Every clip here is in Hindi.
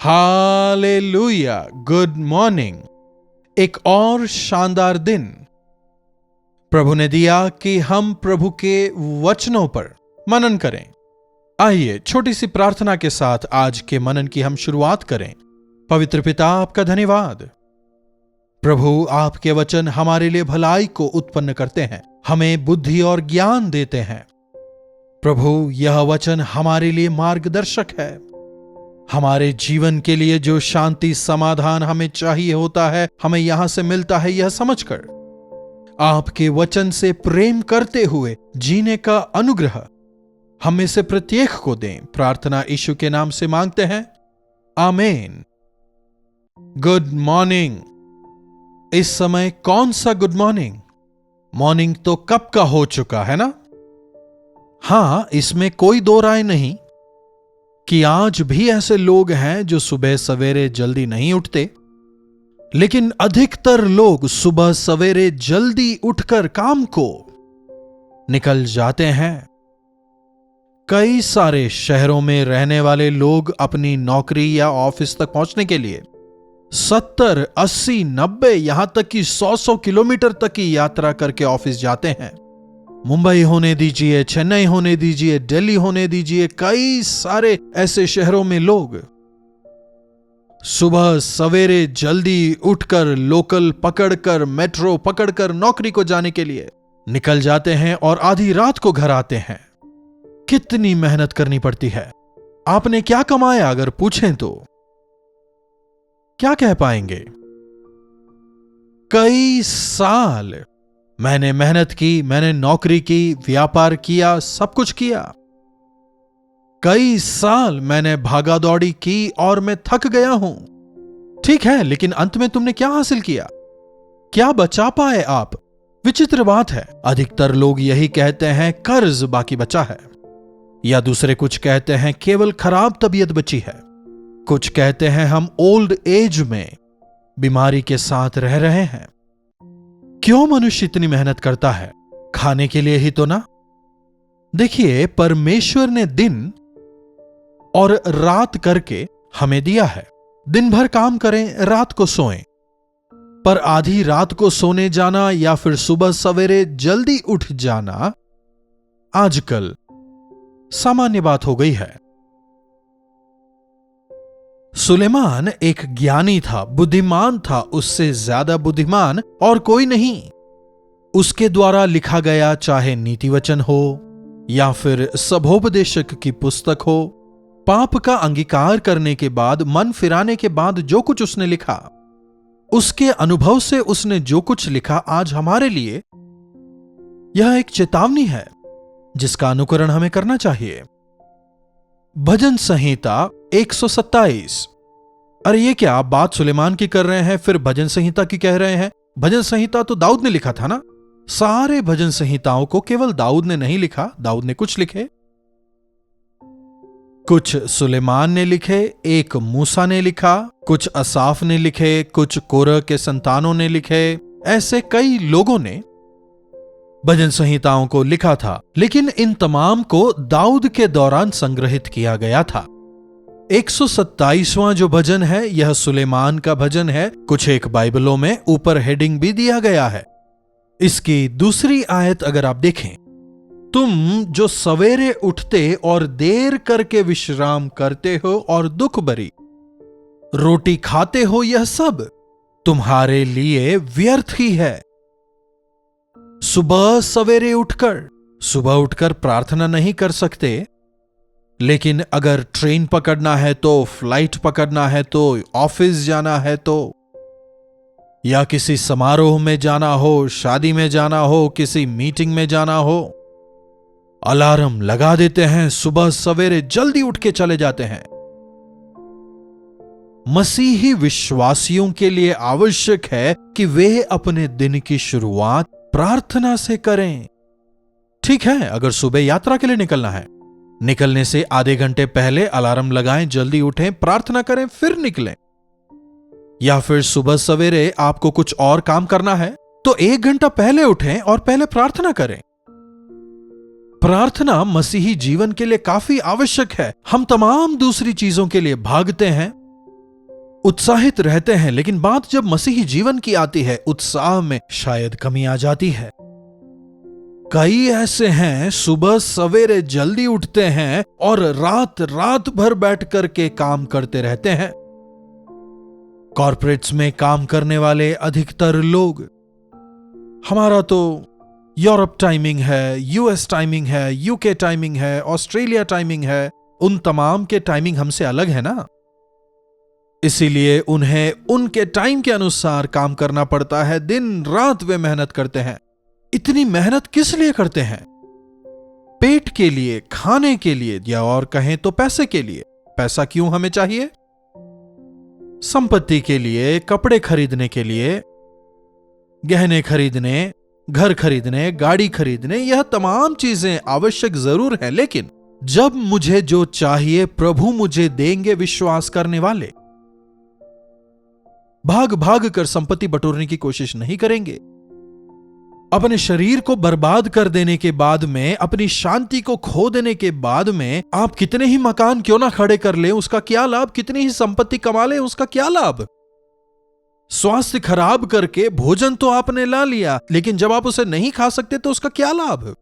Hallelujah, good morning. एक और शानदार दिन प्रभु ने दिया कि हम प्रभु के वचनों पर मनन करें। आइए छोटी सी प्रार्थना के साथ आज के मनन की हम शुरुआत करें। पवित्र पिता, आपका धन्यवाद। प्रभु, आपके वचन हमारे लिए भलाई को उत्पन्न करते हैं, हमें बुद्धि और ज्ञान देते हैं। प्रभु, यह वचन हमारे लिए मार्गदर्शक है। हमारे जीवन के लिए जो शांति समाधान हमें चाहिए होता है, हमें यहां से मिलता है। यह समझकर आपके वचन से प्रेम करते हुए जीने का अनुग्रह हम में से प्रत्येक को दें। प्रार्थना यीशु के नाम से मांगते हैं, आमीन। Good morning. इस समय कौन सा गुड मॉर्निंग? मॉर्निंग तो कब का हो चुका है ना। हां, इसमें कोई दो राय नहीं कि आज भी ऐसे लोग हैं जो सुबह सवेरे जल्दी नहीं उठते, लेकिन अधिकतर लोग सुबह सवेरे जल्दी उठकर काम को निकल जाते हैं। कई सारे शहरों में रहने वाले लोग अपनी नौकरी या ऑफिस तक पहुंचने के लिए 70, 80, 90 यहां तक कि 100 किलोमीटर तक की यात्रा करके ऑफिस जाते हैं। मुंबई होने दीजिए, चेन्नई होने दीजिए, दिल्ली होने दीजिए, कई सारे ऐसे शहरों में लोग सुबह सवेरे जल्दी उठकर लोकल पकड़कर, मेट्रो पकड़कर नौकरी को जाने के लिए निकल जाते हैं और आधी रात को घर आते हैं। कितनी मेहनत करनी पड़ती है। आपने क्या कमाया अगर पूछें तो क्या कह पाएंगे? कई साल मैंने मेहनत की, मैंने नौकरी की, व्यापार किया, सब कुछ किया। कई साल मैंने भागा दौड़ी की और मैं थक गया हूं। ठीक है, लेकिन अंत में तुमने क्या हासिल किया? क्या बचा पाए आप? विचित्र बात है, अधिकतर लोग यही कहते हैं कर्ज बाकी बचा है, या दूसरे कुछ कहते हैं केवल खराब तबीयत बची है। कुछ कहते हैं हम ओल्ड एज में बीमारी के साथ रह रहे हैं। क्यों मनुष्य इतनी मेहनत करता है? खाने के लिए ही तो ना। देखिए, परमेश्वर ने दिन और रात करके हमें दिया है। दिन भर काम करें, रात को सोएं। पर आधी रात को सोने जाना या फिर सुबह सवेरे जल्दी उठ जाना आजकल सामान्य बात हो गई है। सुलेमान एक ज्ञानी था, बुद्धिमान था, उससे ज्यादा बुद्धिमान और कोई नहीं। उसके द्वारा लिखा गया चाहे नीति वचन हो या फिर सभोपदेशक की पुस्तक हो, पाप का अंगीकार करने के बाद, मन फिराने के बाद जो कुछ उसने लिखा, उसके अनुभव से उसने जो कुछ लिखा, आज हमारे लिए यह एक चेतावनी है जिसका अनुकरण हमें करना चाहिए। भजन संहिता 127। अरे ये क्या, आप बात सुलेमान की कर रहे हैं फिर भजन संहिता की कह रहे हैं? भजन संहिता तो दाऊद ने लिखा था ना। सारे भजन संहिताओं को केवल दाऊद ने नहीं लिखा। दाऊद ने कुछ लिखे, कुछ सुलेमान ने लिखे, एक मूसा ने लिखा, कुछ असाफ ने लिखे, कुछ कोरह के संतानों ने लिखे। ऐसे कई लोगों ने भजन संहिताओं को लिखा था, लेकिन इन तमाम को दाऊद के दौरान संग्रहित किया गया था। 127वां जो भजन है यह सुलेमान का भजन है। कुछ एक बाइबलों में ऊपर हेडिंग भी दिया गया है। इसकी दूसरी आयत अगर आप देखें, तुम जो सवेरे उठते और देर करके विश्राम करते हो और दुख भरी रोटी खाते हो, यह सब तुम्हारे लिए व्यर्थ ही है। सुबह सवेरे उठकर प्रार्थना नहीं कर सकते, लेकिन अगर ट्रेन पकड़ना है तो, फ्लाइट पकड़ना है तो, ऑफिस जाना है तो, या किसी समारोह में जाना हो, शादी में जाना हो, किसी मीटिंग में जाना हो, अलार्म लगा देते हैं, सुबह सवेरे जल्दी उठ के चले जाते हैं। मसीही विश्वासियों के लिए आवश्यक है कि वे अपने दिन की शुरुआत प्रार्थना से करें। ठीक है, अगर सुबह यात्रा के लिए निकलना है, निकलने से आधे घंटे पहले अलार्म लगाएं, जल्दी उठें, प्रार्थना करें, फिर निकलें। या फिर सुबह सवेरे आपको कुछ और काम करना है तो 1 घंटा पहले उठें और पहले प्रार्थना करें। प्रार्थना मसीही जीवन के लिए काफी आवश्यक है। हम तमाम दूसरी चीजों के लिए भागते हैं, उत्साहित रहते हैं, लेकिन बात जब मसीही जीवन की आती है, उत्साह में शायद कमी आ जाती है। कई ऐसे हैं सुबह सवेरे जल्दी उठते हैं और रात रात भर बैठ करके काम करते रहते हैं। कॉर्पोरेट्स में काम करने वाले अधिकतर लोग, हमारा तो यूरोप टाइमिंग है, यूएस टाइमिंग है, यूके टाइमिंग है, ऑस्ट्रेलिया टाइमिंग है, उन तमाम के टाइमिंग हमसे अलग है ना, इसीलिए उन्हें उनके टाइम के अनुसार काम करना पड़ता है। दिन रात वे मेहनत करते हैं। इतनी मेहनत किस लिए करते हैं? पेट के लिए, खाने के लिए, या और कहें तो पैसे के लिए। पैसा क्यों हमें चाहिए? संपत्ति के लिए, कपड़े खरीदने के लिए, गहने खरीदने, घर खरीदने, गाड़ी खरीदने, यह तमाम चीजें आवश्यक जरूर है, लेकिन जब मुझे जो चाहिए प्रभु मुझे देंगे विश्वास करने वाले भाग भाग कर संपत्ति बटोरने की कोशिश नहीं करेंगे। अपने शरीर को बर्बाद कर देने के बाद में, अपनी शांति को खो देने के बाद में, आप कितने ही मकान क्यों ना खड़े कर ले, उसका क्या लाभ? कितनी ही संपत्ति कमा ले, उसका क्या लाभ? स्वास्थ्य खराब करके भोजन तो आपने ला लिया, लेकिन जब आप उसे नहीं खा सकते तो उसका क्या लाभ?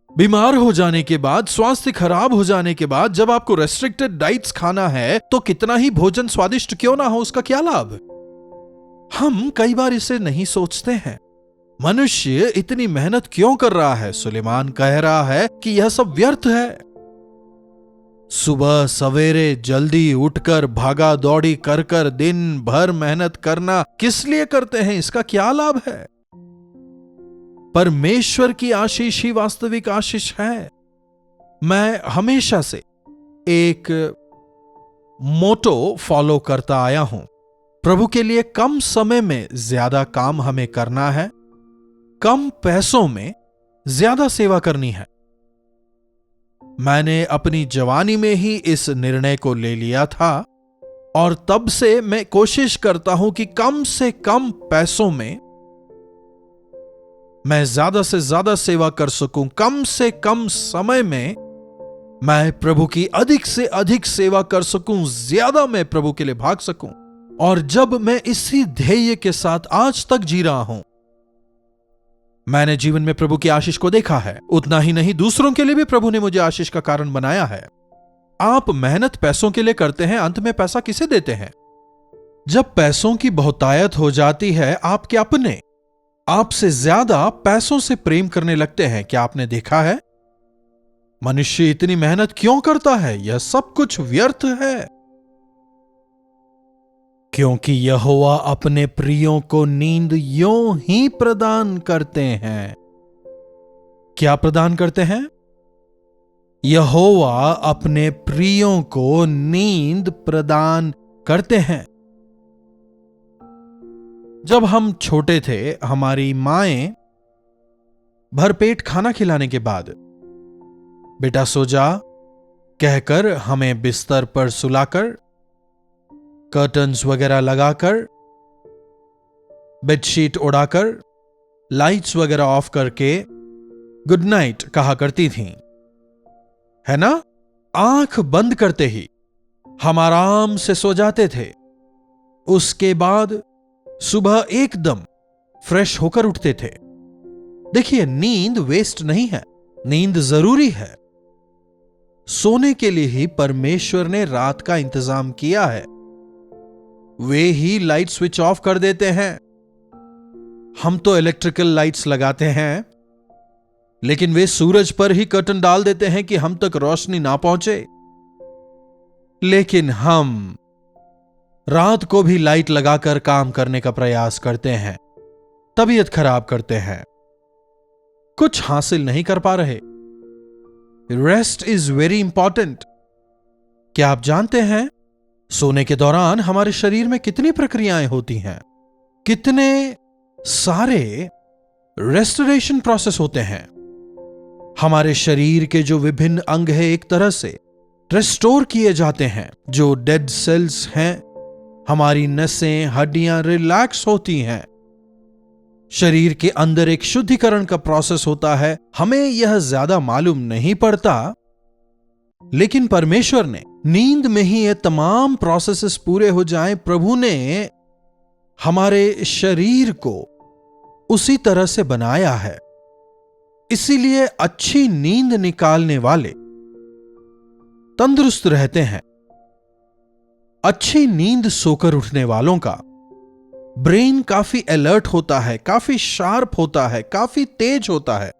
बीमार हो जाने के बाद, स्वास्थ्य खराब हो जाने के बाद, जब आपको रेस्ट्रिक्टेड डाइट्स खाना है तो कितना ही भोजन स्वादिष्ट क्यों ना हो, उसका क्या लाभ? हम कई बार इसे नहीं सोचते हैं। मनुष्य इतनी मेहनत क्यों कर रहा है? सुलेमान कह रहा है कि यह सब व्यर्थ है। सुबह सवेरे जल्दी उठकर भागा दौड़ी कर कर दिन भर मेहनत करना किस लिए करते हैं? इसका क्या लाभ है? परमेश्वर की आशीष ही वास्तविक आशीष है। मैं हमेशा से एक मोटो फॉलो करता आया हूं, प्रभु के लिए कम समय में ज्यादा काम हमें करना है, कम पैसों में ज्यादा सेवा करनी है। मैंने अपनी जवानी में ही इस निर्णय को ले लिया था और तब से मैं कोशिश करता हूं कि कम से कम पैसों में मैं ज्यादा से ज्यादा सेवा कर सकूं, कम से कम समय में मैं प्रभु की अधिक से अधिक सेवा कर सकूं, ज्यादा मैं प्रभु के लिए भाग सकूं। और जब मैं इसी ध्येय के साथ आज तक जी रहा हूं, मैंने जीवन में प्रभु की आशीष को देखा है। उतना ही नहीं, दूसरों के लिए भी प्रभु ने मुझे आशीष का कारण बनाया है। आप मेहनत पैसों के लिए करते हैं, अंत में पैसा किसे देते हैं? जब पैसों की बहुतायत हो जाती है, आपके अपने आपसे ज्यादा पैसों से प्रेम करने लगते हैं। क्या आपने देखा है? मनुष्य इतनी मेहनत क्यों करता है? यह सब कुछ व्यर्थ है, क्योंकि यहोवा अपने प्रियों को नींद यों ही प्रदान करते हैं। क्या प्रदान करते हैं? यहोवा अपने प्रियों को नींद प्रदान करते हैं। जब हम छोटे थे, हमारी माएं भरपेट खाना खिलाने के बाद बेटा सो जा कहकर हमें बिस्तर पर सुलाकर, कर्टन्स वगैरह लगाकर, बेडशीट उड़ाकर, लाइट्स वगैरह ऑफ करके गुड नाइट कहा करती थीं, है ना? आंख बंद करते ही हम आराम से सो जाते थे। उसके बाद सुबह एकदम फ्रेश होकर उठते थे। देखिए, नींद वेस्ट नहीं है, नींद जरूरी है। सोने के लिए ही परमेश्वर ने रात का इंतजाम किया है। वे ही लाइट स्विच ऑफ कर देते हैं। हम तो इलेक्ट्रिकल लाइट्स लगाते हैं, लेकिन वे सूरज पर ही कर्टन डाल देते हैं कि हम तक रोशनी ना पहुंचे। लेकिन हम रात को भी लाइट लगाकर काम करने का प्रयास करते हैं, तबीयत खराब करते हैं, कुछ हासिल नहीं कर पा रहे। Rest is very important. क्या आप जानते हैं सोने के दौरान हमारे शरीर में कितनी प्रक्रियाएं होती हैं? कितने सारे रेस्टोरेशन प्रोसेस होते हैं। हमारे शरीर के जो विभिन्न अंग हैं एक तरह से रेस्टोर किए जाते हैं। जो डेड सेल्स हैं, हमारी नसें, हड्डियां रिलैक्स होती हैं। शरीर के अंदर एक शुद्धिकरण का प्रोसेस होता है। हमें यह ज्यादा मालूम नहीं पड़ता, लेकिन परमेश्वर ने नींद में ही ये तमाम प्रोसेसेस पूरे हो जाएं। प्रभु ने हमारे शरीर को उसी तरह से बनाया है। इसीलिए अच्छी नींद निकालने वाले तंदुरुस्त रहते हैं। अच्छी नींद सोकर उठने वालों का ब्रेन काफी अलर्ट होता है, काफी शार्प होता है, काफी तेज होता है,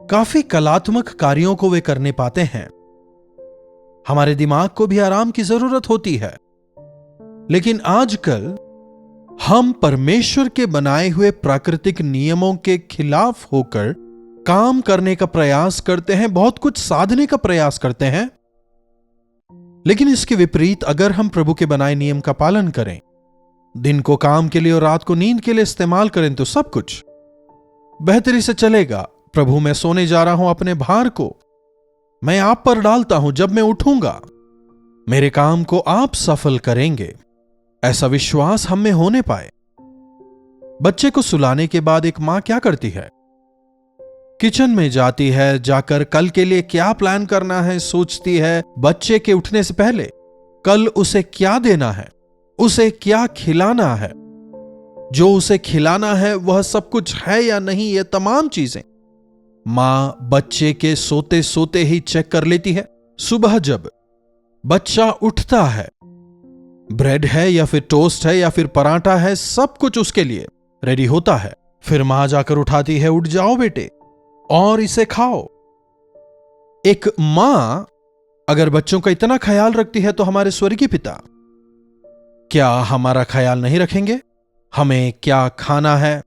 काफी कलात्मक कार्यों को वे करने पाते हैं। हमारे दिमाग को भी आराम की जरूरत होती है, लेकिन आजकल हम परमेश्वर के बनाए हुए प्राकृतिक नियमों के खिलाफ होकर काम करने का प्रयास करते हैं, बहुत कुछ साधने का प्रयास करते हैं। लेकिन इसके विपरीत अगर हम प्रभु के बनाए नियम का पालन करें, दिन को काम के लिए और रात को नींद के लिए इस्तेमाल करें, तो सब कुछ बेहतरी से चलेगा। प्रभु, मैं सोने जा रहा हूं, अपने भार को मैं आप पर डालता हूं। जब मैं उठूंगा, मेरे काम को आप सफल करेंगे, ऐसा विश्वास हम में होने पाए। बच्चे को सुलाने के बाद एक मां क्या करती है? किचन में जाती है, जाकर कल के लिए क्या प्लान करना है सोचती है। बच्चे के उठने से पहले कल उसे क्या देना है, उसे क्या खिलाना है, जो उसे खिलाना है वह सब कुछ है या नहीं, ये तमाम चीजें मां बच्चे के सोते सोते ही चेक कर लेती है। सुबह जब बच्चा उठता है, ब्रेड है या फिर टोस्ट है या फिर पराठा है, सब कुछ उसके लिए रेडी होता है। फिर मां जाकर उठाती है, उठ जाओ बेटे और इसे खाओ। एक मां अगर बच्चों का इतना ख्याल रखती है, तो हमारे स्वर्गीय पिता क्या हमारा ख्याल नहीं रखेंगे? हमें क्या खाना है,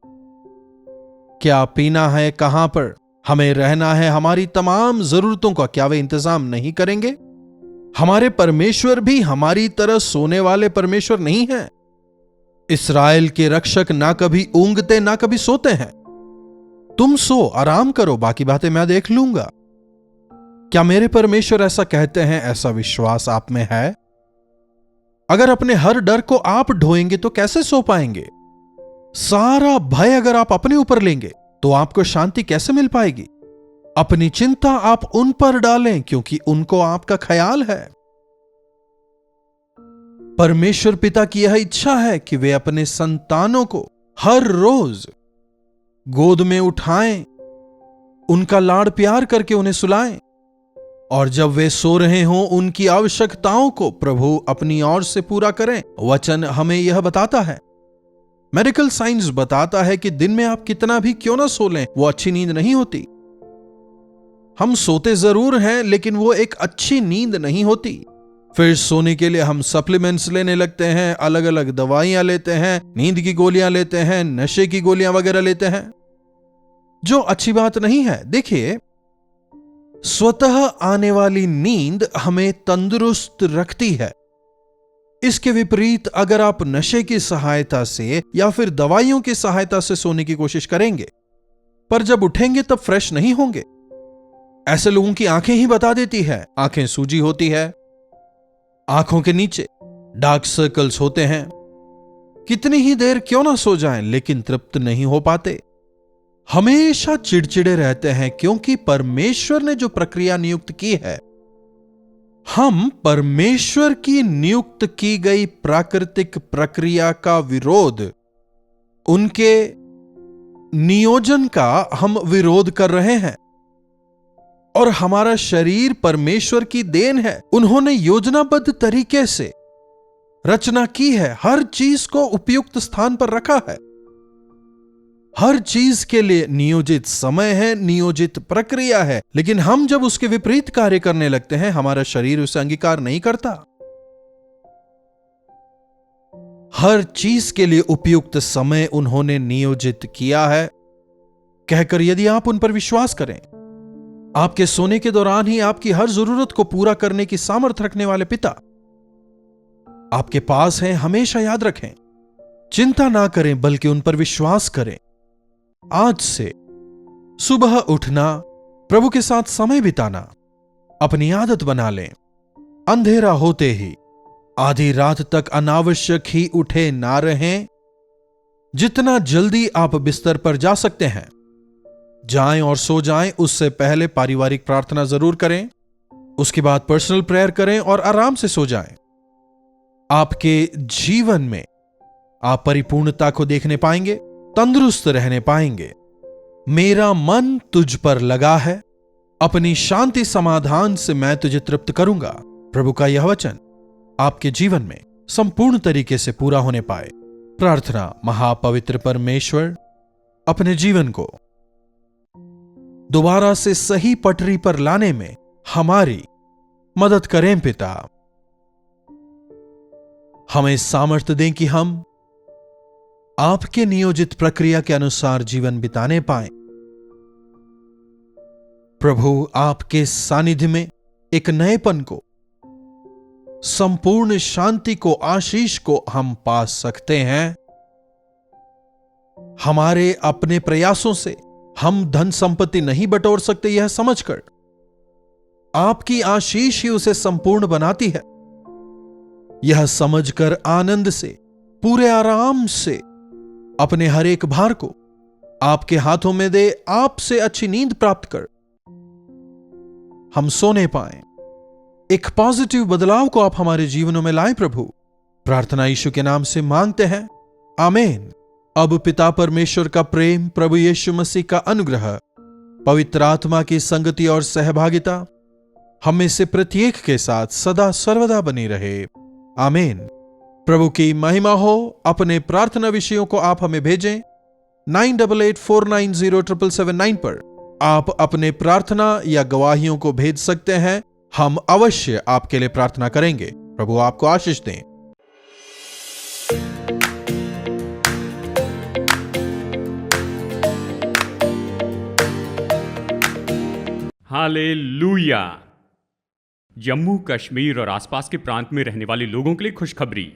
क्या पीना है, कहां पर हमें रहना है, हमारी तमाम जरूरतों का क्या वे इंतजाम नहीं करेंगे? हमारे परमेश्वर भी हमारी तरह सोने वाले परमेश्वर नहीं हैं। इस्राएल के रक्षक ना कभी ऊंघते ना कभी सोते हैं। तुम सो, आराम करो, बाकी बातें मैं देख लूंगा। क्या मेरे परमेश्वर ऐसा कहते हैं? ऐसा विश्वास आप में है? अगर अपने हर डर को आप ढोएंगे तो कैसे सो पाएंगे? सारा भय अगर आप अपने ऊपर लेंगे तो आपको शांति कैसे मिल पाएगी? अपनी चिंता आप उन पर डालें, क्योंकि उनको आपका ख्याल है। परमेश्वर पिता की यह इच्छा है कि वे अपने संतानों को हर रोज गोद में उठाएं, उनका लाड़ प्यार करके उन्हें सुलाएं, और जब वे सो रहे हों उनकी आवश्यकताओं को प्रभु अपनी ओर से पूरा करें। वचन हमें यह बताता है, मेडिकल साइंस बताता है कि दिन में आप कितना भी क्यों ना सो लें, वो अच्छी नींद नहीं होती। हम सोते जरूर हैं, लेकिन वो एक अच्छी नींद नहीं होती। फिर सोने के लिए हम सप्लीमेंट्स लेने लगते हैं, अलग अलग दवाइयां लेते हैं, नींद की गोलियां लेते हैं, नशे की गोलियां वगैरह लेते हैं, जो अच्छी बात नहीं है। देखिए, स्वतः आने वाली नींद हमें तंदुरुस्त रखती है। इसके विपरीत अगर आप नशे की सहायता से या फिर दवाइयों की सहायता से सोने की कोशिश करेंगे, पर जब उठेंगे तब फ्रेश नहीं होंगे। ऐसे लोगों की आंखें ही बता देती है, आंखें सूजी होती है, आंखों के नीचे डार्क सर्कल्स होते हैं। कितनी ही देर क्यों ना सो जाएं, लेकिन तृप्त नहीं हो पाते, हमेशा चिड़चिड़े रहते हैं, क्योंकि परमेश्वर ने जो प्रक्रिया नियुक्त की है, हम परमेश्वर की नियुक्त की गई प्राकृतिक प्रक्रिया का विरोध, उनके नियोजन का हम विरोध कर रहे हैं। और हमारा शरीर परमेश्वर की देन है। उन्होंने योजनाबद्ध तरीके से रचना की है, हर चीज को उपयुक्त स्थान पर रखा है, हर चीज के लिए नियोजित समय है, नियोजित प्रक्रिया है। लेकिन हम जब उसके विपरीत कार्य करने लगते हैं, हमारा शरीर उसे अंगीकार नहीं करता। हर चीज के लिए उपयुक्त समय उन्होंने नियोजित किया है, कहकर यदि आप उन पर विश्वास करें, आपके सोने के दौरान ही आपकी हर जरूरत को पूरा करने की सामर्थ्य रखने वाले पिता आपके पास हैं। हमेशा याद रखें, चिंता ना करें, बल्कि उन पर विश्वास करें। आज से सुबह उठना, प्रभु के साथ समय बिताना अपनी आदत बना लें। अंधेरा होते ही आधी रात तक अनावश्यक ही उठे ना रहें। जितना जल्दी आप बिस्तर पर जा सकते हैं जाएं और सो जाएं। उससे पहले पारिवारिक प्रार्थना जरूर करें, उसके बाद पर्सनल प्रेयर करें और आराम से सो जाएं। आपके जीवन में आप परिपूर्णता को देखने पाएंगे, तंदुरुस्त रहने पाएंगे। मेरा मन तुझ पर लगा है, अपनी शांति समाधान से मैं तुझे तृप्त करूंगा। प्रभु का यह वचन आपके जीवन में संपूर्ण तरीके से पूरा होने पाए। प्रार्थना। महापवित्र परमेश्वर, अपने जीवन को दोबारा से सही पटरी पर लाने में हमारी मदद करें पिता। हमें सामर्थ्य दें कि हम आपके नियोजित प्रक्रिया के अनुसार जीवन बिताने पाएं। प्रभु, आपके सानिध्य में एक नएपन को, संपूर्ण शांति को, आशीष को हम पा सकते हैं। हमारे अपने प्रयासों से हम धन संपत्ति नहीं बटोर सकते, यह समझकर आपकी आशीष ही उसे संपूर्ण बनाती है। यह समझकर आनंद से, पूरे आराम से अपने हर एक भार को आपके हाथों में दे, आपसे अच्छी नींद प्राप्त कर हम सोने पाएं। एक पॉजिटिव बदलाव को आप हमारे जीवनों में लाएं प्रभु। प्रार्थना यीशु के नाम से मांगते हैं, आमीन। अब पिता परमेश्वर का प्रेम, प्रभु यीशु मसीह का अनुग्रह, पवित्र आत्मा की संगति और सहभागिता हमें से प्रत्येक के साथ सदा सर्वदा बनी रहे, आमीन। प्रभु की महिमा हो। अपने प्रार्थना विषयों को आप हमें भेजें 9884907779 पर। आप अपने प्रार्थना या गवाहियों को भेज सकते हैं, हम अवश्य आपके लिए प्रार्थना करेंगे। प्रभु आपको आशीष दें। हालेलुया। जम्मू कश्मीर और आसपास के प्रांत में रहने वाले लोगों के लिए खुशखबरी।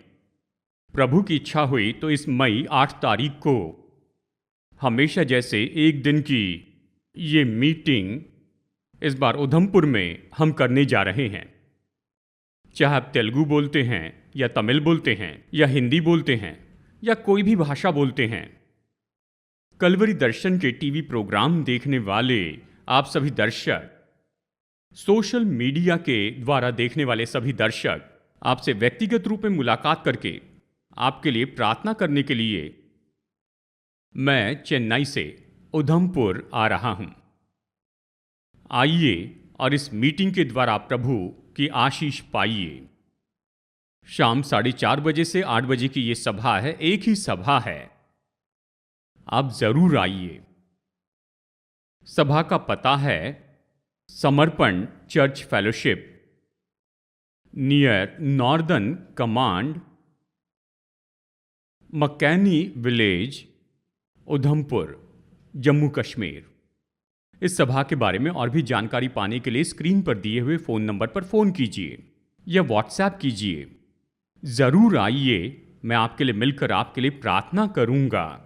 प्रभु की इच्छा हुई तो इस मई 8 तारीख को हमेशा जैसे एक दिन की ये मीटिंग इस बार उधमपुर में हम करने जा रहे हैं। चाहे आप तेलुगु बोलते हैं या तमिल बोलते हैं या हिंदी बोलते हैं या कोई भी भाषा बोलते हैं, कलवरी दर्शन के टीवी प्रोग्राम देखने वाले आप सभी दर्शक, सोशल मीडिया के द्वारा देखने वाले सभी दर्शक, आपसे व्यक्तिगत रूप में मुलाकात करके आपके लिए प्रार्थना करने के लिए मैं चेन्नई से उधमपुर आ रहा हूं। आइए और इस मीटिंग के द्वारा प्रभु की आशीष पाइए। शाम 4:30 बजे से 8 बजे की ये सभा है, एक ही सभा है, आप जरूर आइए। सभा का पता है Samarpan church fellowship, near northern command, Makaini village, Udhampur, Jammu Kashmir. इस सभा के बारे में और भी जानकारी पाने के लिए स्क्रीन पर दिए हुए फ़ोन नंबर पर फ़ोन कीजिए या व्हाट्सएप कीजिए। ज़रूर आइए, मैं आपके लिए मिलकर आपके लिए प्रार्थना करूंगा।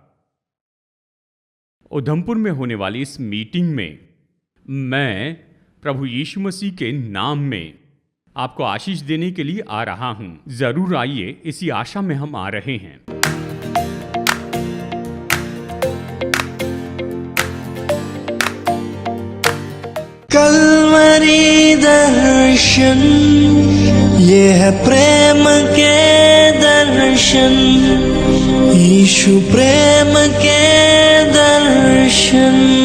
उधमपुर में होने वाली इस मीटिंग में मैं प्रभु यीशु मसीह के नाम में आपको आशीष देने के लिए आ रहा हूं। जरूर आइए, इसी आशा में हम आ रहे हैं। कलवरी दर्शन, ये है प्रेम के दर्शन, यीशु प्रेम के दर्शन।